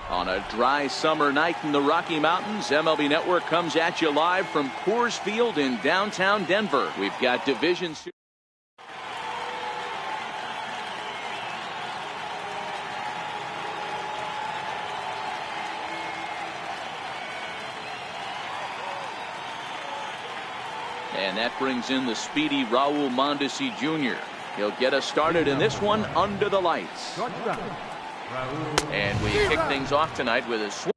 On a dry summer night in the Rocky Mountains, MLB Network comes at you live from Coors Field in downtown Denver. We've got Division Series. And that brings in the speedy Raul Mondesi Jr. He'll get us started in this one under the lights. And we kick things off tonight with a swing.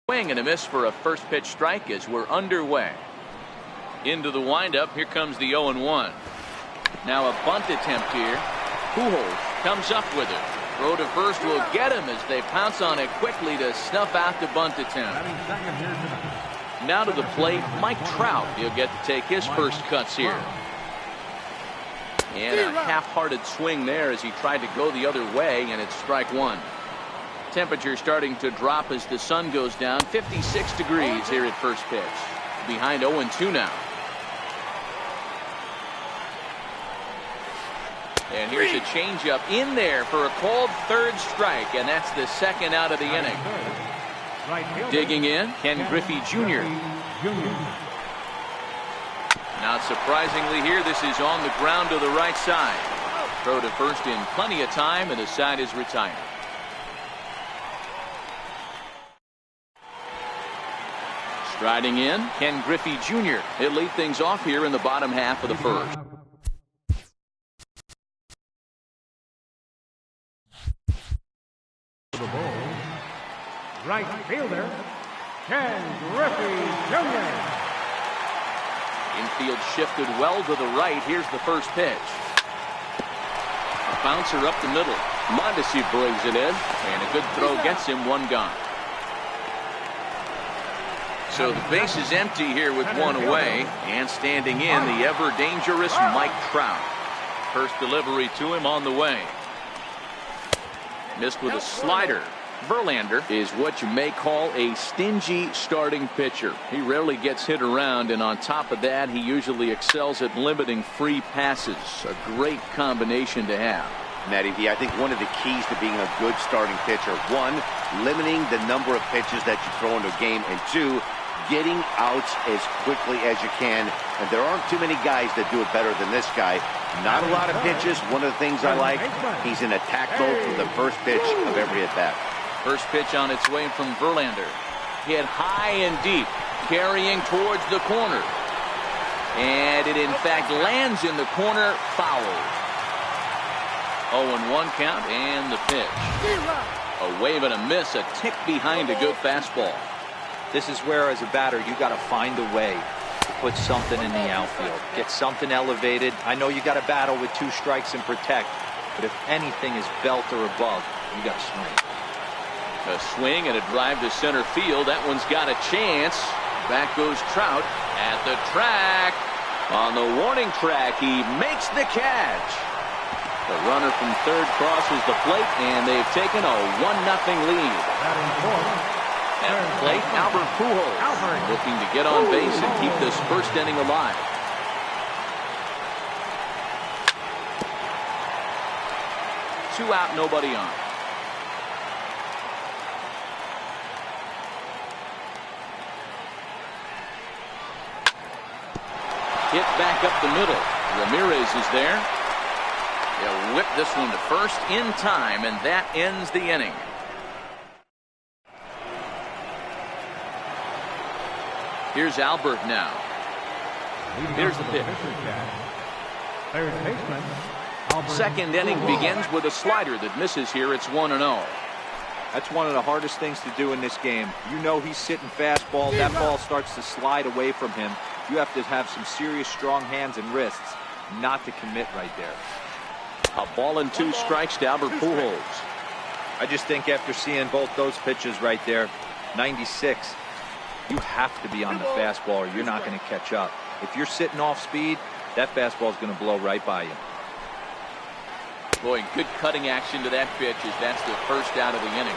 Swing and a miss for a first pitch strike as we're underway. Into the windup. Here comes the 0-1. Now a bunt attempt here. Pujols comes up with it. Throw to first will get him as they pounce on it quickly to snuff out the bunt attempt. Now to the plate, Mike Trout. He'll get to take his first cuts here. And a half-hearted swing there as he tried to go the other way, and it's strike one. Temperature starting to drop as the sun goes down. 56 degrees here at first pitch. Behind 0-2 now. And here's a changeup in there for a called third strike, and that's the second out of the inning. Digging in, Ken Griffey Jr. Not surprisingly here, this is on the ground to the right side. Throw to first in plenty of time, and the side is retired. Striding in, Ken Griffey Jr. He'll lead things off here in the bottom half of the first. Right fielder, Ken Griffey Jr. Infield shifted well to the right. Here's the first pitch. A bouncer up the middle. Mondesi brings it in, and a good throw gets him one gone. So the base is empty here with one away, and standing in the ever dangerous Mike Trout. First delivery to him on the way. Missed with a slider. Verlander is what you may call a stingy starting pitcher. He rarely gets hit around, and on top of that, he usually excels at limiting free passes. A great combination to have. Matty V, I think one of the keys to being a good starting pitcher, one, limiting the number of pitches that you throw into a game, and two, getting outs as quickly as you can. And there aren't too many guys that do it better than this guy. Not a lot of pitches. One of the things I like, he's in attack mode from the first pitch of every at bat. First pitch on its way from Verlander. Hit high and deep, carrying towards the corner. And it in fact lands in the corner, foul. 0-1 count, and the pitch. A wave and a miss, a tick behind a good fastball. This is where, as a batter, you got to find a way to put something in the outfield. Get something elevated. I know you got to battle with two strikes and protect, but if anything is belt or above, you got to swing. A swing and a drive to center field. That one's got a chance. Back goes Trout at the track. On the warning track, he makes the catch. The runner from third crosses the plate, and they've taken a 1-0 lead. At the plate, Albert Pujols looking to get on base and keep this first inning alive. Two out, nobody on. Hit back up the middle. Ramirez is there. He'll whip this one to first in time, and that ends the inning. Here's Albert now. Here's the pitch. Second inning begins with a slider that misses here. It's 1-0. That's one of the hardest things to do in this game. You know he's sitting fastball. That ball starts to slide away from him. You have to have some serious strong hands and wrists not to commit right there. A ball and two strikes to Albert Pujols. I just think after seeing both those pitches right there, 96. You have to be on the fastball or you're not going to catch up. If you're sitting off speed, that fastball is going to blow right by you. Boy, good cutting action to that pitch as that's the first out of the inning.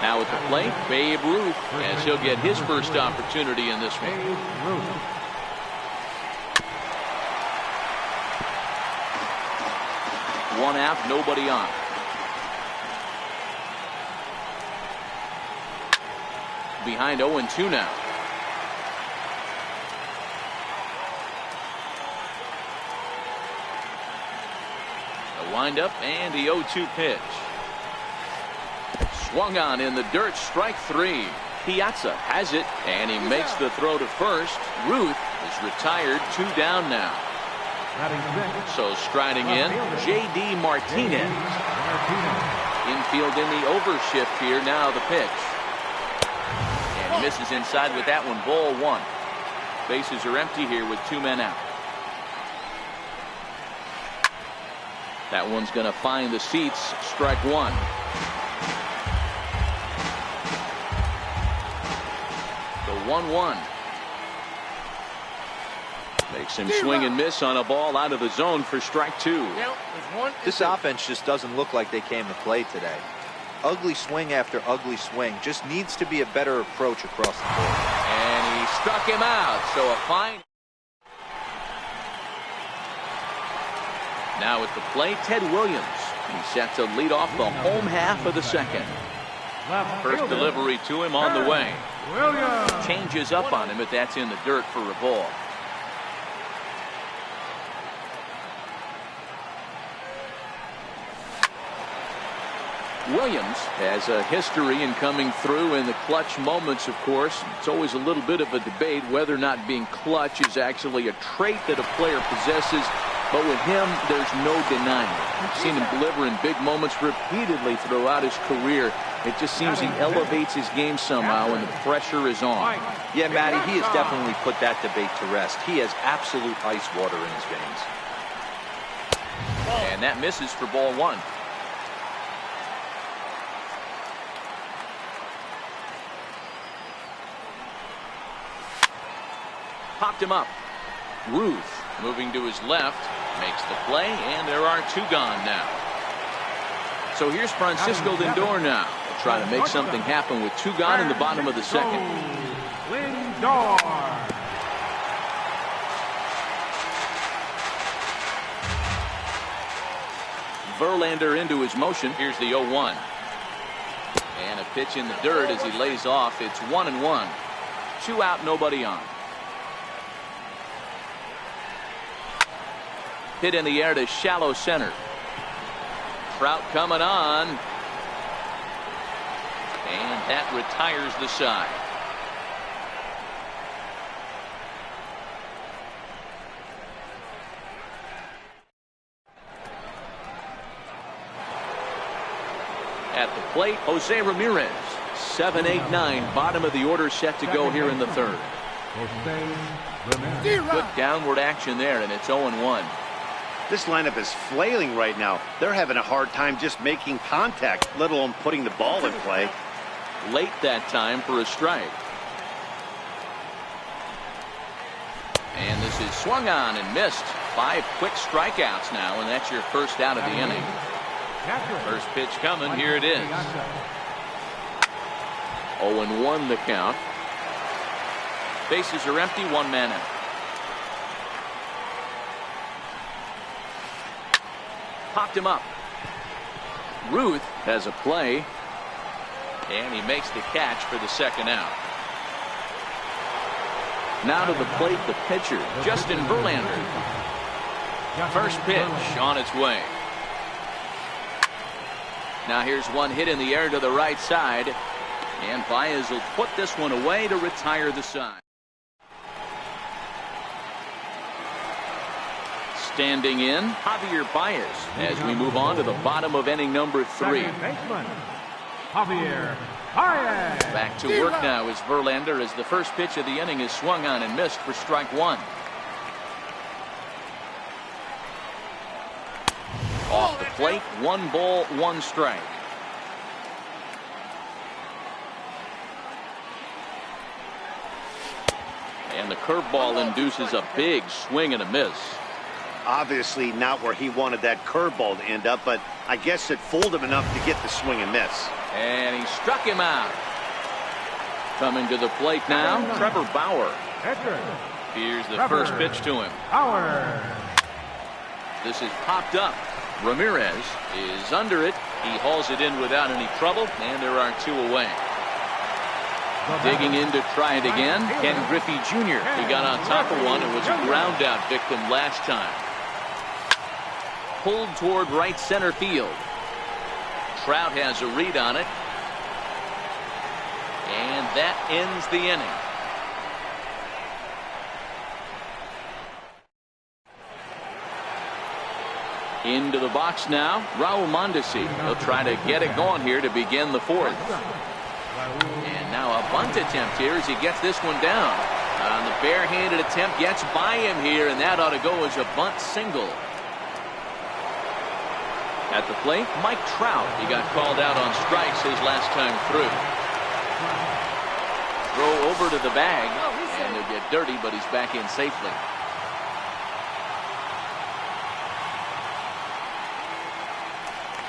Now at the plate, Babe Ruth, as he'll get his first opportunity in this one. One out, nobody on. Behind 0-2 now. The windup and the 0-2 pitch. Swung on in the dirt, strike three. Piazza has it, and he makes the throw to first. Ruth is retired, 2 down now. So striding in, J.D. Martinez. Infield in the overshift here, now the pitch. And he misses inside with that one, ball 1. Bases are empty here with 2 men out. That one's going to find the seats, strike 1. The 1-1. Makes him swing and miss on a ball out of the zone for strike 2. This offense just doesn't look like they came to play today. Ugly swing after ugly swing. Just needs to be a better approach across the board. And he struck him out. So a fine. Now at the plate, Ted Williams. He's set to lead off the home half of the second. First delivery to him on the way. Changes up on him, but that's in the dirt for a ball. Williams has a history in coming through in the clutch moments, of course. It's always a little bit of a debate whether or not being clutch is actually a trait that a player possesses. But with him, there's no denying it. We've seen him deliver in big moments repeatedly throughout his career. It just seems he elevates his game somehow when the pressure is on. Yeah, Matty, he has definitely put that debate to rest. He has absolute ice water in his veins. And that misses for ball 1. Popped him up. Ruth moving to his left, makes the play, and there are 2 gone now. So here's Francisco Lindor now. He'll try to make something happen with 2 gone in the bottom of the second. Lindor. Verlander into his motion. Here's the 0-1. And a pitch in the dirt as he lays off. It's 1-1. 2 out, nobody on. Hit in the air to shallow center. Trout coming on. And that retires the side. At the plate, Jose Ramirez. 7, 8, 9. Bottom of the order set to go here in the third. Good downward action there, and it's 0-1. This lineup is flailing right now. They're having a hard time just making contact, let alone putting the ball in play. Late that time for a strike. And this is swung on and missed. 5 quick strikeouts now, and that's your first out of the inning. First pitch coming, here it is. 0-1 the count. Bases are empty, 1 man out. Popped him up. Ruth has a play, and he makes the catch for the second out. Now to the plate, the pitcher, Justin Verlander. First pitch on its way. Now here's one hit in the air to the right side, and Baez will put this one away to retire the side. Standing in, Javier Baez, as we move on to the bottom of inning number 3. Javier Baez. Back to work now is Verlander as the first pitch of the inning is swung on and missed for strike 1. Off the plate, 1 ball, 1 strike. And the curveball induces a big swing and a miss. Obviously not where he wanted that curveball to end up, but I guess it fooled him enough to get the swing and miss. And he struck him out. Coming to the plate now, Trevor Bauer. Here's the first pitch to him. This is popped up. Ramirez is under it. He hauls it in without any trouble, and there are 2 away. Digging in to try it again, Ken Griffey Jr. He got on top of one and was a ground out victim last time. Pulled toward right center field. Trout has a read on it. And that ends the inning. Into the box now, Raul Mondesi. He'll try to get it going here to begin the 4th. And now a bunt attempt here as he gets this one down. On the barehanded attempt, gets by him here, and that ought to go as a bunt single. At the plate, Mike Trout. He got called out on strikes his last time through. Throw over to the bag, and he'll get dirty, but he's back in safely.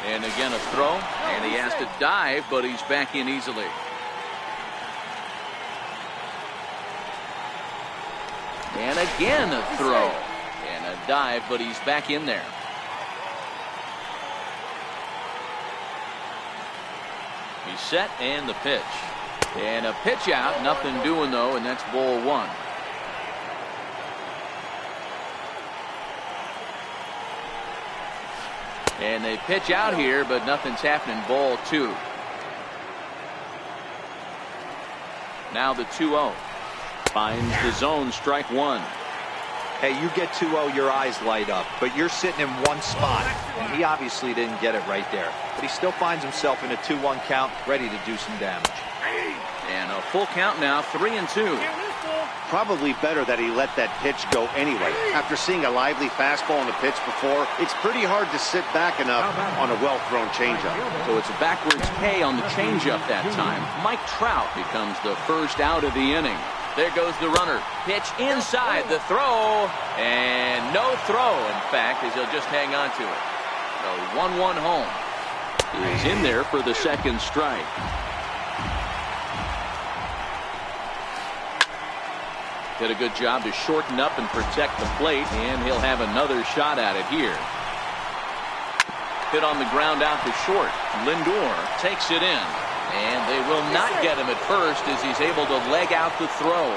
And again a throw, and he has to dive, but he's back in easily. And again a throw, and a dive, but he's back in there. He's set, and the pitch. And a pitch out, nothing doing though, and that's ball 1. And they pitch out here, but nothing's happening. Ball 2. Now the 2-0. Finds the zone, strike 1. Hey, you get 2-0, your eyes light up, but you're sitting in one spot, and he obviously didn't get it right there. But he still finds himself in a 2-1 count, ready to do some damage. And a full count now, 3-2. Probably better that he let that pitch go anyway. After seeing a lively fastball on the pitch before, it's pretty hard to sit back enough on a well-thrown changeup. So it's a backwards K on the changeup that time. Mike Trout becomes the first out of the inning. There goes the runner. Pitch inside, the throw, and no throw, in fact, as he'll just hang on to it. The 1-1 home. He's in there for the second strike. Did a good job to shorten up and protect the plate, and he'll have another shot at it here. Hit on the ground out to short. Lindor takes it in, and they will not get him at first as he's able to leg out the throw.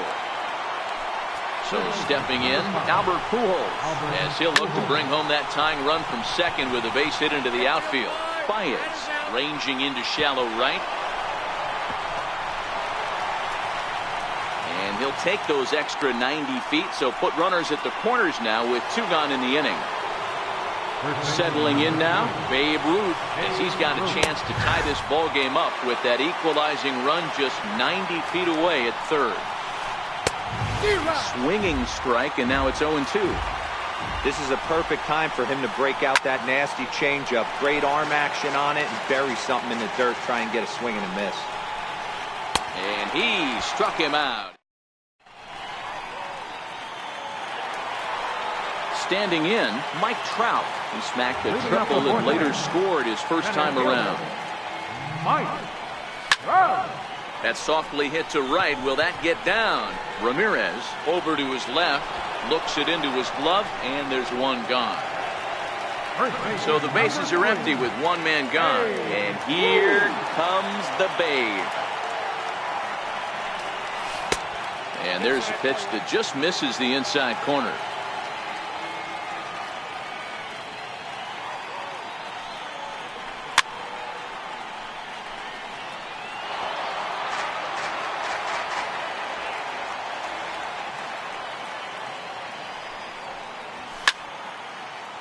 So stepping in, Albert Pujols, as he'll look to bring home that tying run from second with a base hit into the outfield. Baez ranging into shallow right. And he'll take those extra 90 feet, so put runners at the corners now with 2 gone in the inning. Settling in now, Babe Ruth, as he's got a chance to tie this ball game up with that equalizing run just 90 feet away at third. Swinging strike, and now it's 0-2. This is a perfect time for him to break out that nasty changeup. Great arm action on it and bury something in the dirt, try and get a swing and a miss. And he struck him out. Standing in, Mike Trout. He smacked a triple and later scored his first time around. Mike Trout. That softly hit to right. Will that get down? Ramirez over to his left. Looks it into his glove, and there's 1 gone. So the bases are empty with 1 man gone. And here comes the Babe. And there's a pitch that just misses the inside corner.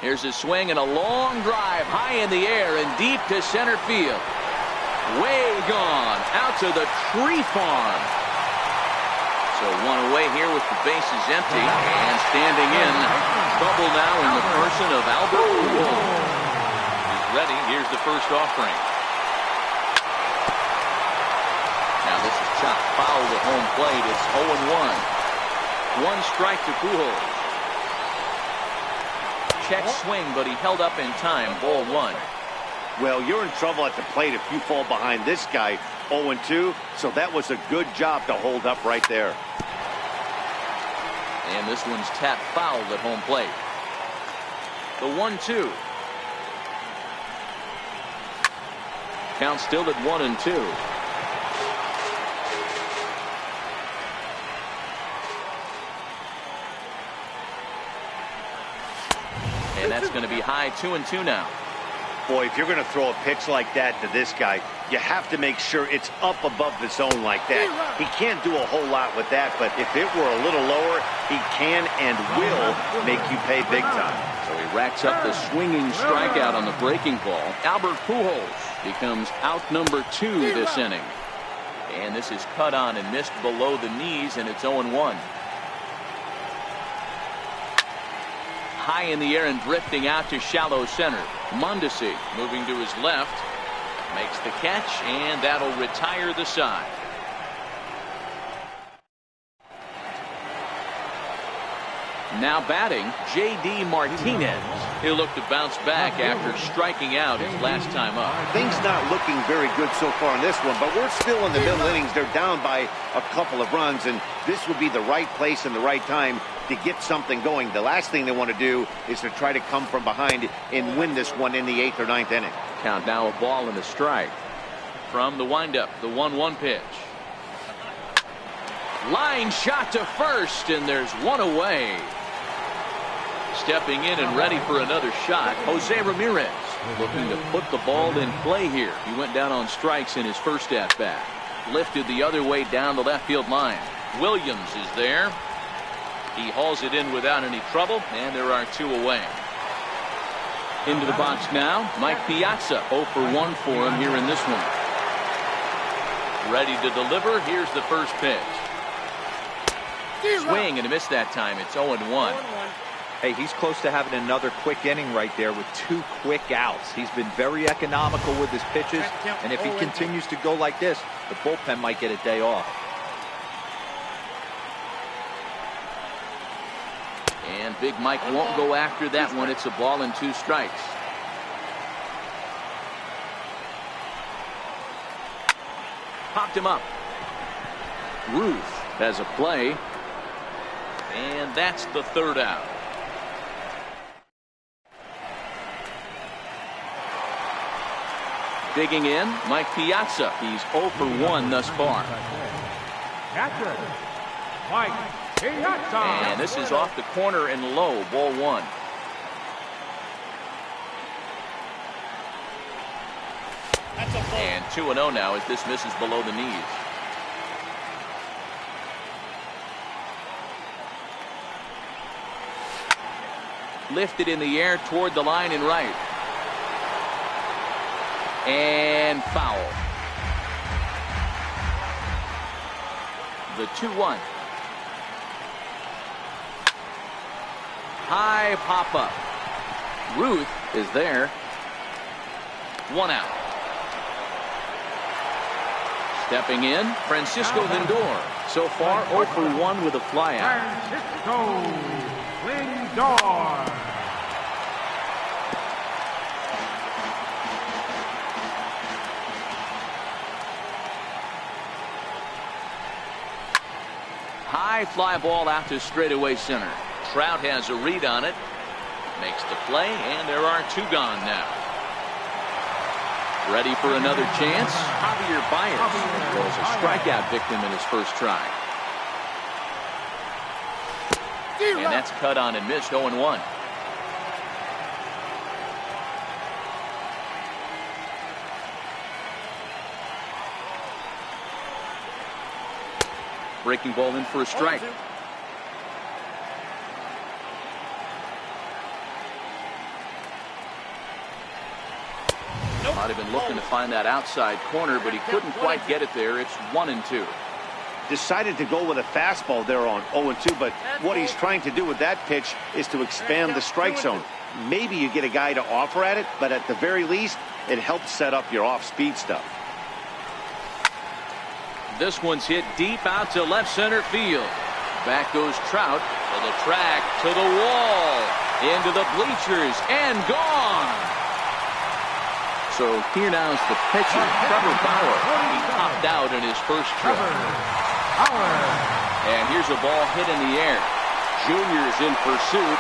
Here's a swing and a long drive high in the air and deep to center field. Way gone out to the tree farm. So 1 away here with the bases empty, and standing in, trouble now in the person of Albert Pujols. He's ready. Here's the first offering. Now this is chopped foul to home plate. It's 0-1. 1 strike to Pujols. Check swing, but he held up in time. Ball 1. Well, you're in trouble at the plate if you fall behind this guy 0-2, so that was a good job to hold up right there. And this one's tapped foul at home plate. The 1-2. Count still at 1-2. And that's going to be high 2-2 now. Boy, if you're going to throw a pitch like that to this guy, you have to make sure it's up above the zone like that. He can't do a whole lot with that, but if it were a little lower, he can and will make you pay big time. So he racks up the swinging strikeout on the breaking ball. Albert Pujols becomes out number 2 this inning. And this is cut on and missed below the knees, and it's 0-1. High in the air and drifting out to shallow center. Mondesi moving to his left. Makes the catch, and that'll retire the side. Now batting, J.D. Martinez. He'll look to bounce back after striking out his last time up. Things not looking very good so far in this one, but we're still in the middle innings. They're down by a couple of runs, and this would be the right place and the right time to get something going. The last thing they want to do is to try to come from behind and win this one in the 8th or 9th inning. Count now a ball and a strike. From the windup, the 1-1 pitch. Line shot to first, and there's one away. Stepping in and ready for another shot, Jose Ramirez looking to put the ball in play here. He went down on strikes in his first at-bat. Lifted the other way down the left field line. Williams is there. He hauls it in without any trouble, and there are 2 away. Into the box now, Mike Piazza. 0 for 1 for him here in this one. Ready to deliver. Here's the first pitch. Swing and a miss that time. It's 0-1. Hey, he's close to having another quick inning right there with 2 quick outs. He's been very economical with his pitches, and if he continues to go like this, the bullpen might get a day off. And Big Mike won't go after that one. It's a ball and 2 strikes. Popped him up. Ruth has a play. And that's the 3rd out. Digging in, Mike Piazza. He's 0 for 1 thus far. Catcher, Mike Piazza. And this is off the corner and low. Ball 1. And 2-0 now as this misses below the knees. Lifted in the air toward the line and right. And foul. The 2-1. High pop up. Ruth is there. 1 out. Stepping in, Francisco Lindor. So far 0 for 1 with a flyout. Francisco Lindor. High fly ball out to straightaway center. Trout has a read on it. Makes the play, and there are 2 gone now. Ready for another chance? Javier Baez was a strikeout victim in his first try. And that's cut on and missed. 0-1. Breaking ball in for a strike. Might have been looking to find that outside corner, but he couldn't quite get it there. It's 1-2. Decided to go with a fastball there on 0-2, but what he's trying to do with that pitch is to expand the strike zone. Maybe you get a guy to offer at it, but at the very least, it helps set up your off-speed stuff. This one's hit deep out to left center field. Back goes Trout to the track, to the wall, into the bleachers, and gone. So here now is the pitcher, Trevor Bauer. He popped out in his first trip. And here's a ball hit in the air. Junior's in pursuit.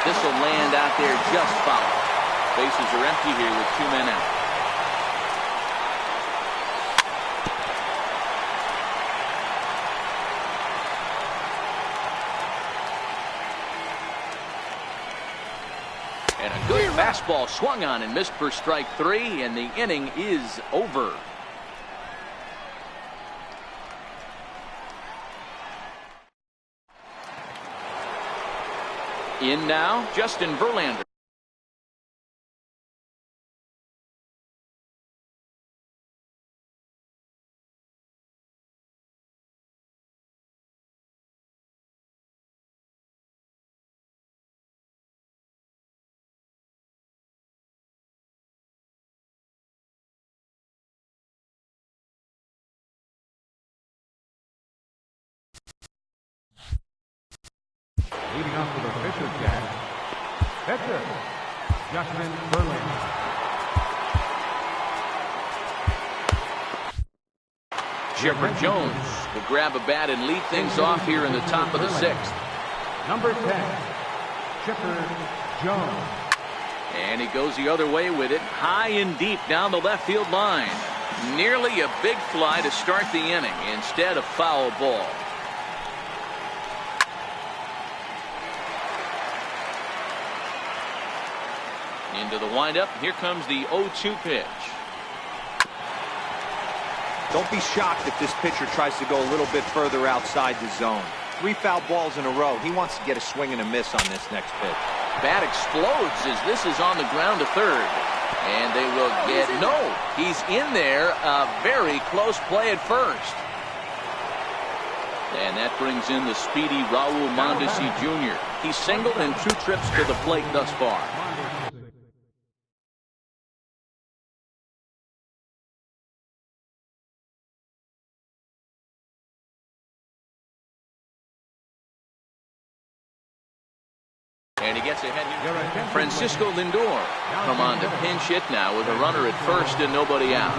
This will land out there just foul. Bases are empty here with 2 men out. And a good fastball swung on and missed for strike 3, and the inning is over. In now, Justin Verlander. Leading off with a pitcher's catch, pitcher, Justin Verlander. Chipper Jones will grab a bat and lead things off here in the top of the 6th. Number 10, Chipper Jones. And he goes the other way with it, high and deep down the left field line. Nearly a big fly to start the inning, instead of foul ball. Into the windup. Here comes the 0-2 pitch. Don't be shocked if this pitcher tries to go a little bit further outside the zone. 3 foul balls in a row. He wants to get a swing and a miss on this next pitch. Bat explodes as this is on the ground to third. And they will get no. He's in there. A very close play at first. And that brings in the speedy Raul Mondesi Jr. He's singled in 2 trips to the plate thus far. And he gets ahead here. Francisco Lindor come on to pinch hit now with a runner at first and nobody out.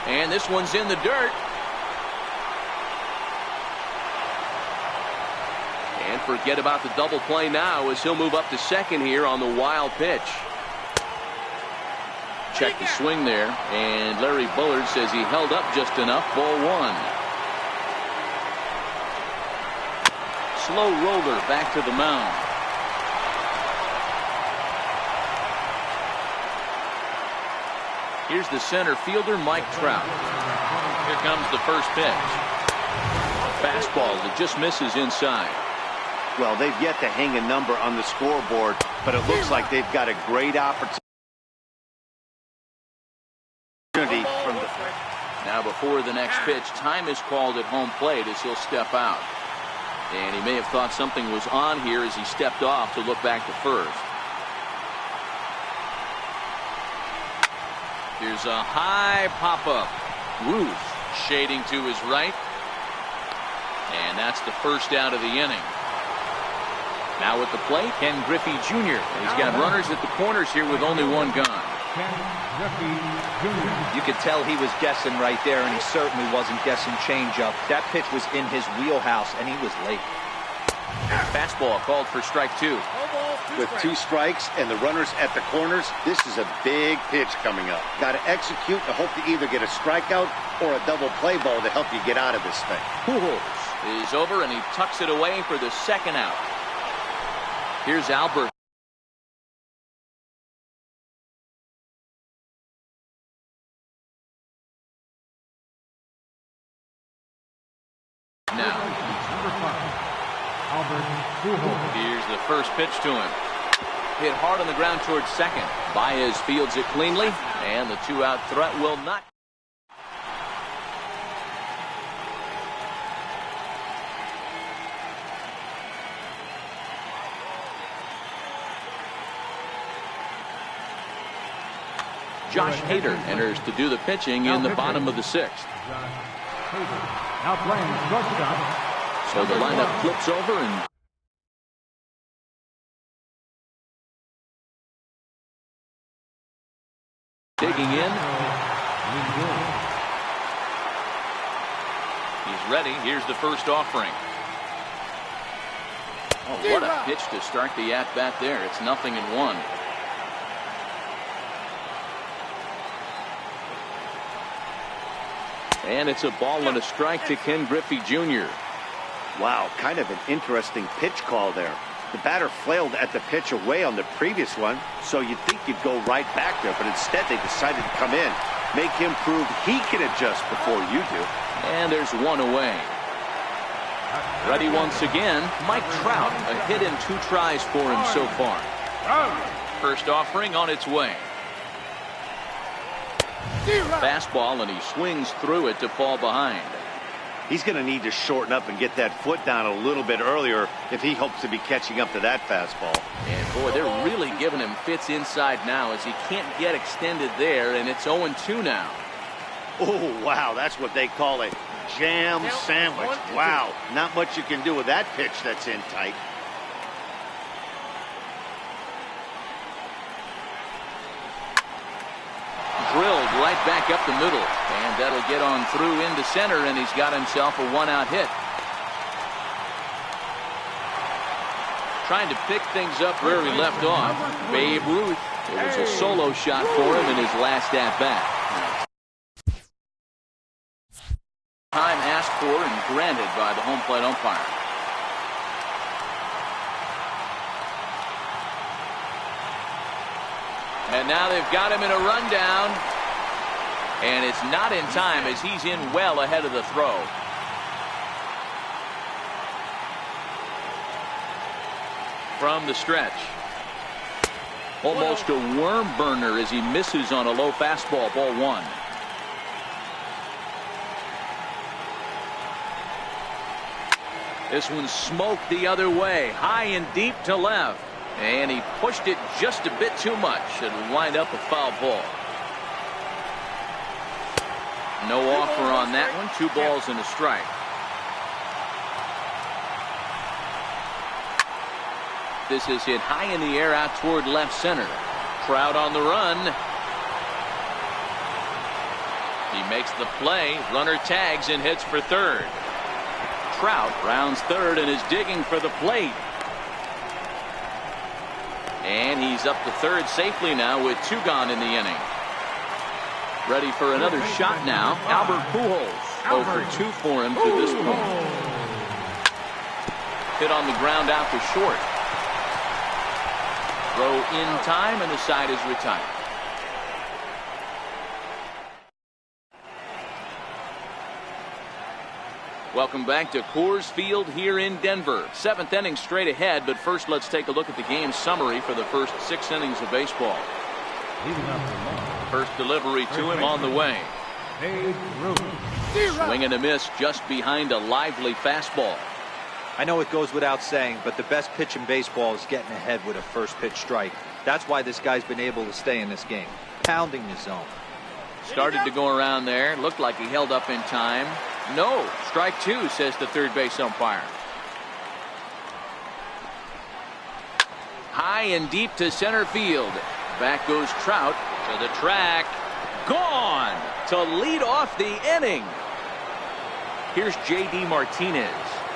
And this one's in the dirt. And forget about the double play now as he'll move up to second here on the wild pitch. Check the swing there, and Larry Bullard says he held up just enough. Ball 1. Slow roller back to the mound. Here's the center fielder, Mike Trout. Here comes the first pitch. Fastball that just misses inside. Well, they've yet to hang a number on the scoreboard, but it looks like they've got a great opportunity from the... Now before the next pitch, time is called at home plate as he'll step out. And he may have thought something was on here as he stepped off to look back to first. Here's a high pop-up. Ruth shading to his right. And that's the first out of the inning. Now at the plate, Ken Griffey Jr. He's got runners at the corners here with only 1 gone. You could tell he was guessing right there, and he certainly wasn't guessing changeup. That pitch was in his wheelhouse, and he was late. Fastball called for strike 2. With 2 strikes and the runners at the corners, this is a big pitch coming up. Got to execute and hope to either get a strikeout or a double play ball to help you get out of this thing. Pujols is over, and he tucks it away for the second out. Here's Albert. Now, here's the first pitch to him. Hit hard on the ground towards second. Baez fields it cleanly, and the 2-out threat will not. Josh Hader enters to do the pitching in the bottom of the 6th. Now playing shortstop, So the lineup flips over and digging in. He's ready. Here's the first offering. Oh, what a pitch to start the at-bat there. It's 0-1. And it's a ball and a strike to Ken Griffey Jr. Wow, kind of an interesting pitch call there. The batter flailed at the pitch away on the previous one, so you'd think you'd go right back there, but instead they decided to come in, make him prove he can adjust before you do. And there's one away. Ready once again, Mike Trout, a hit in 2 tries for him so far. First offering on its way. Fastball, and he swings through it to fall behind. He's going to need to shorten up and get that foot down a little bit earlier if he hopes to be catching up to that fastball. And boy, they're really giving him fits inside now as he can't get extended there, and it's 0-2 now. Oh, wow, that's what they call a jam sandwich. Wow, not much you can do with that pitch that's in tight. Drilled right back up the middle, and that'll get on through into center, and he's got himself a 1-out hit. Trying to pick things up where he left off. Babe Ruth. It was a solo shot for him in his last at-bat. Time asked for and granted by the home plate umpire. And now they've got him in a rundown. And it's not in time as he's in well ahead of the throw. From the stretch. Almost a worm burner as he misses on a low fastball, ball 1. This one smoked the other way, high and deep to left. And he pushed it just a bit too much. It'll wind up a foul ball. No offer on that one. 2 balls and a strike. This is hit high in the air out toward left center. Trout on the run. He makes the play. Runner tags and hits for third. Trout rounds third and is digging for the plate. And he's up to third safely now with 2 gone in the inning. Ready for another shot now. Albert Pujols. 0 for 2 for him to this point. Hit on the ground out to short. Throw in time, and the side is retired. Welcome back to Coors Field here in Denver. 7th inning straight ahead, but first let's take a look at the game summary for the first 6 innings of baseball. First delivery to him on the way. Swing and a miss just behind a lively fastball. I know it goes without saying, but the best pitch in baseball is getting ahead with a first pitch strike. That's why this guy's been able to stay in this game. Pounding the zone. Started to go around there. Looked like he held up in time. No. Strike 2, says the third base umpire. High and deep to center field. Back goes Trout to the track. Gone to lead off the inning. Here's J.D. Martinez.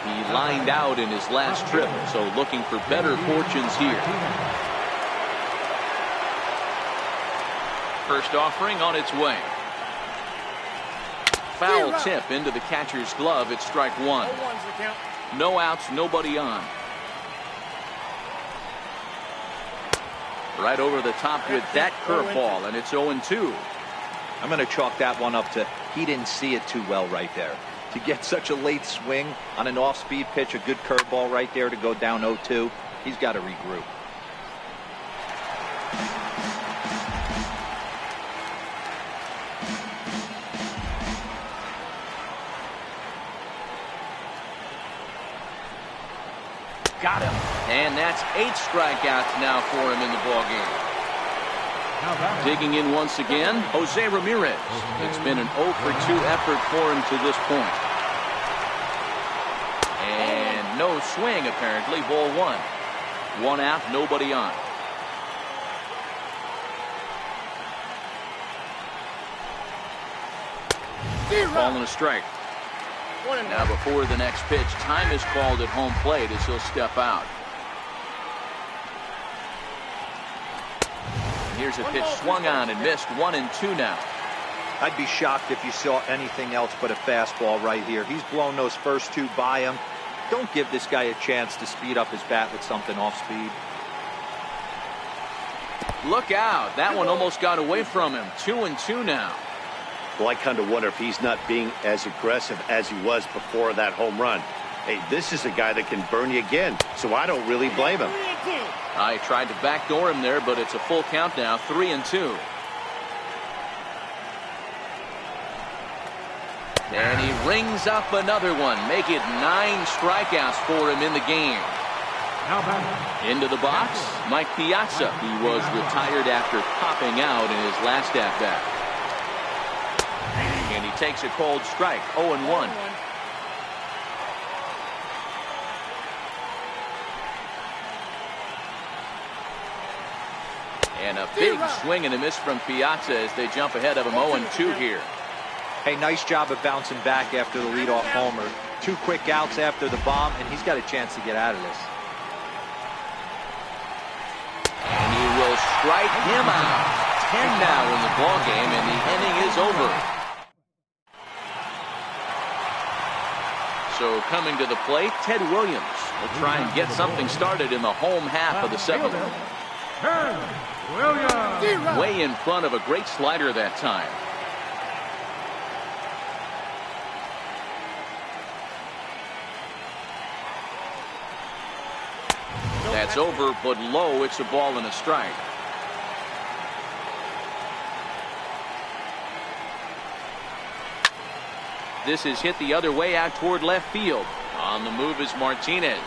He lined out in his last trip, so looking for better fortunes here. First offering on its way. Foul tip into the catcher's glove. It's strike 1. No outs, nobody on. Right over the top with that curveball, and it's 0-2. I'm going to chalk that one up to he didn't see it too well right there. To get such a late swing on an off-speed pitch, a good curveball right there to go down 0-2, he's got to regroup. Got him. And that's 8 strikeouts now for him in the ballgame. Digging in once again, Jose Ramirez. It's been an 0 for 2 effort for him to this point. no swing apparently. Ball one. One out, nobody on. Ball and a strike. Now before the next pitch, time is called at home plate as he'll step out. And here's a pitch swung on and missed. 1-2 now. I'd be shocked if you saw anything else but a fastball right here. He's blown those first two by him. Don't give this guy a chance to speed up his bat with something off speed. Look out. That one almost got away from him. 2-2 now. Well, I kind of wonder if he's not being as aggressive as he was before that home run. Hey, this is a guy that can burn you again, so I don't really blame him. I tried to backdoor him there, but it's a full count now. 3-2. And he rings up another one. Make it 9 strikeouts for him in the game. Into the box, Mike Piazza. He was retired after popping out in his last at-bat. And he takes a cold strike. 0-1. And a big swing and a miss from Piazza as they jump ahead of him. 0-2 here. Hey, nice job of bouncing back after the leadoff homer. 2 quick outs after the bomb, and he's got a chance to get out of this. And he will strike him out. 10 now in the ball game, and the inning is over. So coming to the plate, Ted Williams will try and get something started in the home half of the 7th. Way in front of a great slider that time. That's over, but low. It's a ball and a strike. This is hit the other way out toward left field. On the move is Martinez.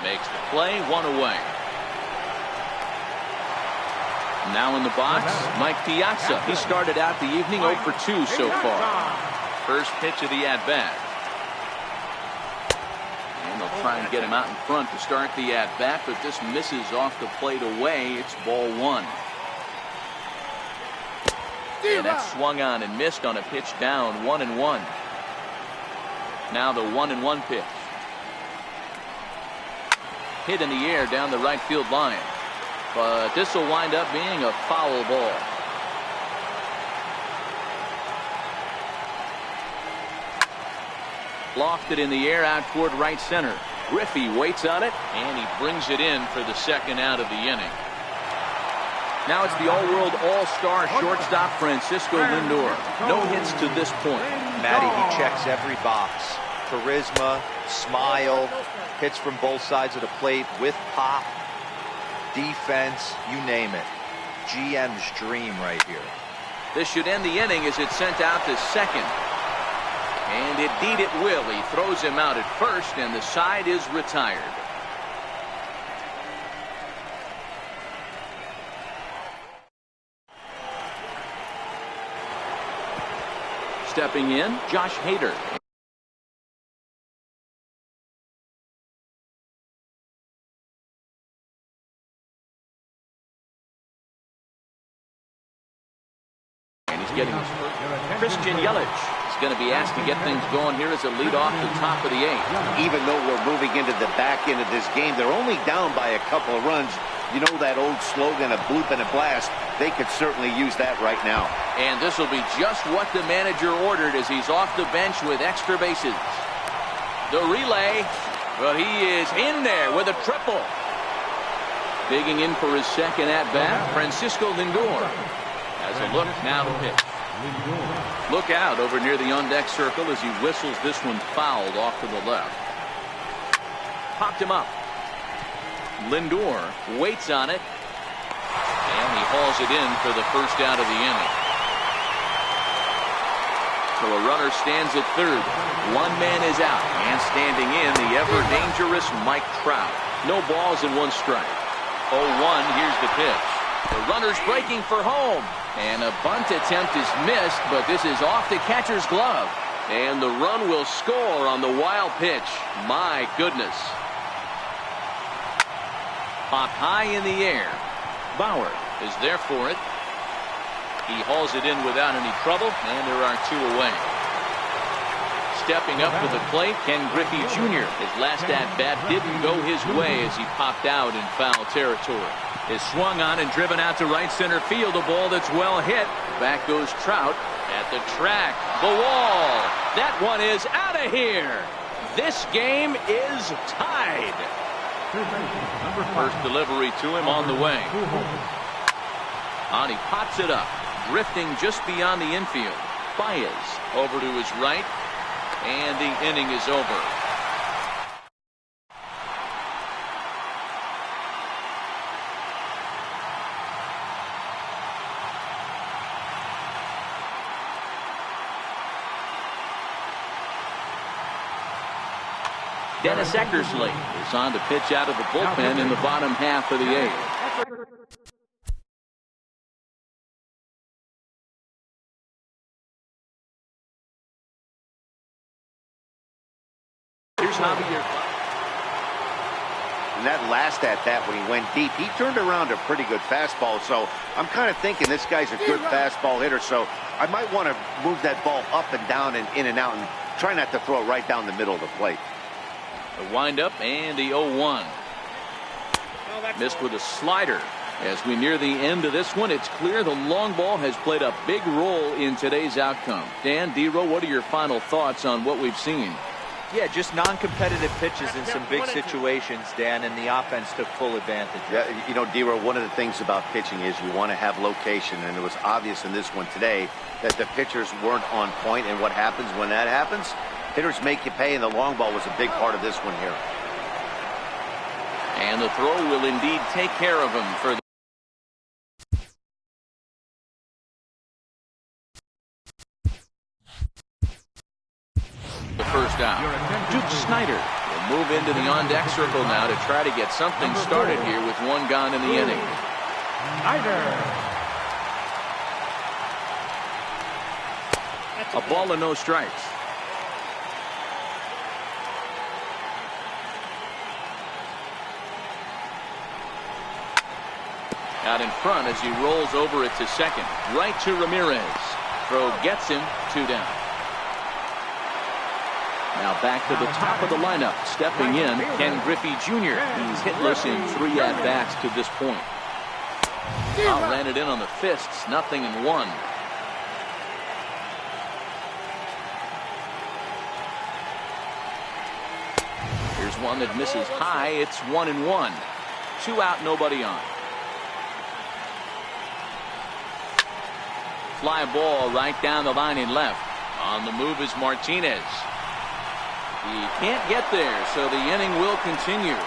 Makes the play, 1 away. Now in the box, Mike Piazza. He started out the evening 0 for 2 so far. First pitch of the at-bat. And they'll try and get him out in front to start the at-bat, but this misses off the plate away. It's ball 1. And that's swung on and missed on a pitch down. 1-1. Now the 1-1 pitch. Hit in the air down the right field line. But this will wind up being a foul ball. Lofted in the air out toward right center. Griffey waits on it, and he brings it in for the second out of the inning. Now it's the all-world all-star shortstop Francisco Lindor. No hits to this point. Matty, he checks every box. Charisma, smile, hits from both sides of the plate with pop, defense, you name it. GM's dream right here. This should end the inning as it's sent out to second. And indeed it will. He throws him out at first, and the side is retired. Stepping in, Josh Hader. And he's getting his first. Christian Yelich is going to be asked to get things going here as a lead off the top of the 8th. Even though we're moving into the back end of this game, they're only down by a couple of runs. You know that old slogan, a bloop and a blast. They could certainly use that right now. And this will be just what the manager ordered as he's off the bench with extra bases. The relay, but he is in there with a triple. Digging in for his second at-bat, Francisco Lindor. Has a look, now the pitch. Look out over near the on-deck circle as he whistles this one fouled off to the left. Popped him up. Lindor waits on it, and he hauls it in for the first out of the inning. So a runner stands at third. One man is out, and standing in, the ever-dangerous Mike Trout. No balls and 1 strike. 0-1, here's the pitch. The runner's breaking for home, and a bunt attempt is missed, but this is off the catcher's glove. And the run will score on the wild pitch. My goodness. Popped high in the air. Bauer is there for it. He hauls it in without any trouble, and there are 2 away. Stepping up to the plate, Ken Griffey Jr. His last at-bat didn't go his way as he popped out in foul territory. Is swung on and driven out to right center field. A ball that's well hit. Back goes Trout at the track. The wall. That one is out of here. This game is tied. First delivery to him on the way. He pops it up. Drifting just beyond the infield. Baez over to his right. And the inning is over. Dennis Eckersley is on to pitch out of the bullpen in the bottom half of the 8th. Here's Javier. And that last at-bat when he went deep, he turned around a pretty good fastball. So I'm kind of thinking this guy's a good fastball hitter. So I might want to move that ball up and down and in and out and try not to throw it right down the middle of the plate. The windup and the 0-1. Missed with a slider. As we near the end of this one, it's clear the long ball has played a big role in today's outcome. Dan, D-Row, what are your final thoughts on what we've seen? Yeah, just non-competitive pitches in some big situations, Dan, and the offense took full advantage. Yeah, you know, D-Row, one of the things about pitching is you want to have location, and it was obvious in this one today that the pitchers weren't on point, and what happens when that happens? Hitters make you pay, and the long ball was a big part of this one here. And the throw will indeed take care of him for the first out. Duke Snider will move into the on-deck circle now to try to get something started here with 1 gone in the inning. A ball and no strikes. Out in front as he rolls over it to second. Right to Ramirez. Throw gets him. 2 down. Now back to the top of the lineup. Stepping in, Ken Griffey Jr. He's hitless in 3 at-bats to this point. Ran it in on the fists. 0-1. Here's one that misses high. It's 1-1. 2 out, nobody on. Fly ball right down the line in left. On the move is Martinez. He can't get there, so the inning will continue.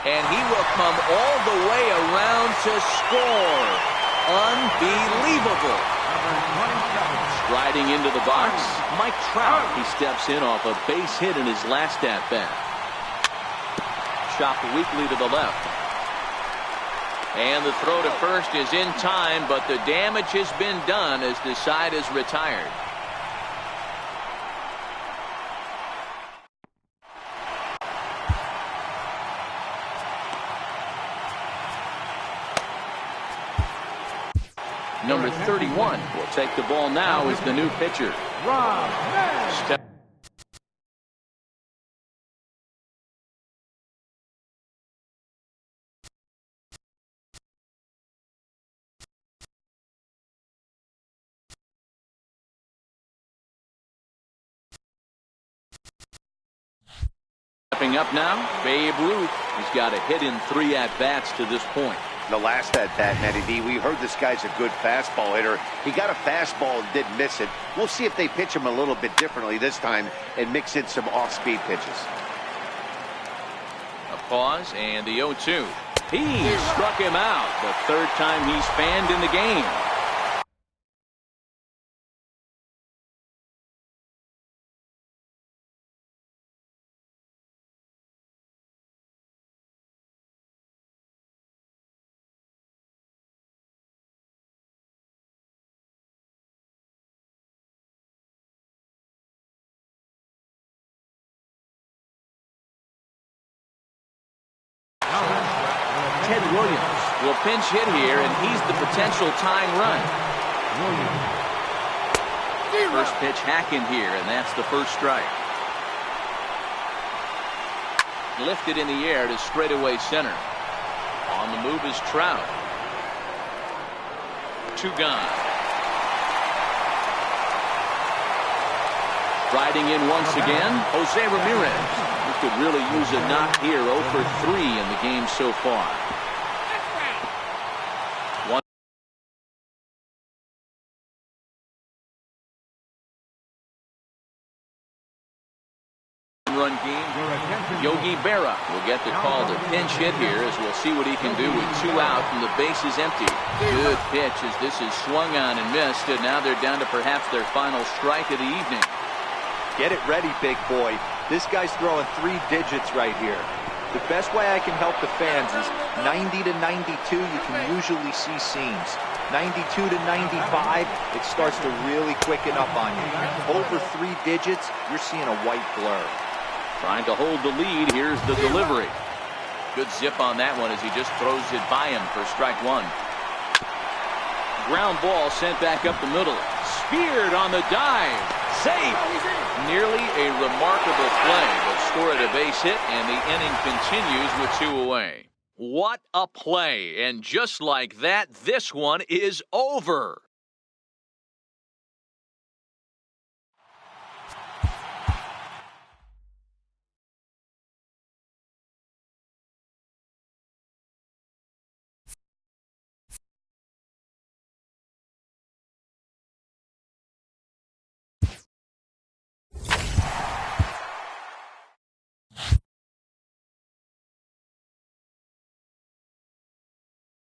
And he will come all the way around to score. Unbelievable. Striding into the box, Mike Trout. He steps in off a base hit in his last at-bat. Chopped weakly to the left. And the throw to first is in time, but the damage has been done as the side is retired. Number 31 will take the ball now as the new pitcher. Stepping up now, Babe Ruth. He's got a hit in 3 at-bats to this point. The last at-bat, Matty B, we heard this guy's a good fastball hitter. He got a fastball and didn't miss it. We'll see if they pitch him a little bit differently this time and mix in some off-speed pitches. A pause and the 0-2. He struck him out. The 3rd time he's fanned in the game. Ted Williams will pinch hit here, and he's the potential tying run. First pitch hacking here, and that's the first strike. Lifted in the air to straightaway center. On the move is Trout. 2 gone. Riding in once again, Jose Ramirez. He could really use a knock here. 0 for 3 in the game so far. Run game. Yogi Berra will get the call to pinch hit here, as we'll see what he can do with 2 out and the base is empty. Good pitch as this is swung on and missed, and now they're down to perhaps their final strike of the evening. Get it ready, big boy. This guy's throwing 3 digits right here. The best way I can help the fans is 90 to 92, you can usually see seams. 92 to 95, it starts to really quicken up on you. Over 3 digits, you're seeing a white blur. Trying to hold the lead. Here's the delivery. Good zip on that one as he just throws it by him for strike 1. Ground ball sent back up the middle. Speared on the dive. Safe. Nearly a remarkable play, but scored a base hit, and the inning continues with 2 away. What a play. And just like that, this one is over.